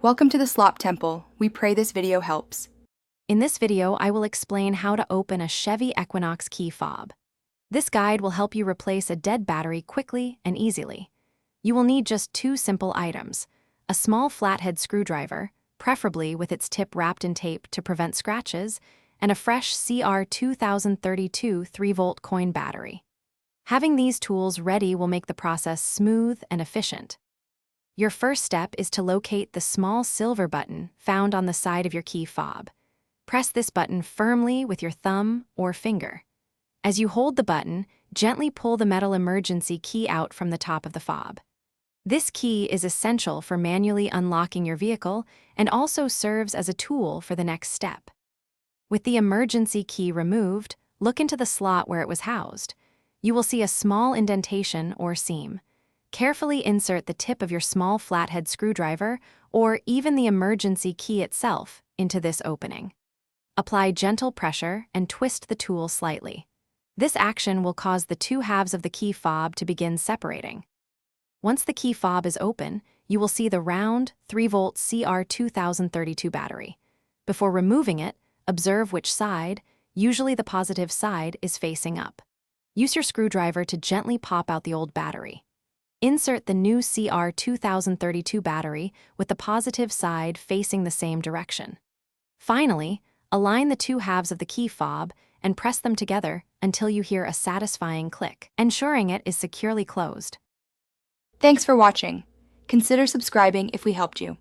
Welcome to the Slop Temple. We pray this video helps. In this video, I will explain how to open a Chevy Equinox key fob. This guide will help you replace a dead battery quickly and easily. You will need just two simple items: a small flathead screwdriver, preferably with its tip wrapped in tape to prevent scratches, and a fresh CR2032 3-volt coin battery. Having these tools ready will make the process smooth and efficient. Your first step is to locate the small silver button found on the side of your key fob. Press this button firmly with your thumb or finger. As you hold the button, gently pull the metal emergency key out from the top of the fob. This key is essential for manually unlocking your vehicle and also serves as a tool for the next step. With the emergency key removed, look into the slot where it was housed. You will see a small indentation or seam. Carefully insert the tip of your small flathead screwdriver, or even the emergency key itself, into this opening. Apply gentle pressure and twist the tool slightly. This action will cause the two halves of the key fob to begin separating. Once the key fob is open, you will see the round 3-volt CR2032 battery. Before removing it, observe which side, usually the positive side, is facing up. Use your screwdriver to gently pop out the old battery. Insert the new CR2032 battery with the positive side facing the same direction. Finally, align the two halves of the key fob and press them together until you hear a satisfying click, ensuring it is securely closed. Thanks for watching. Consider subscribing if we helped you.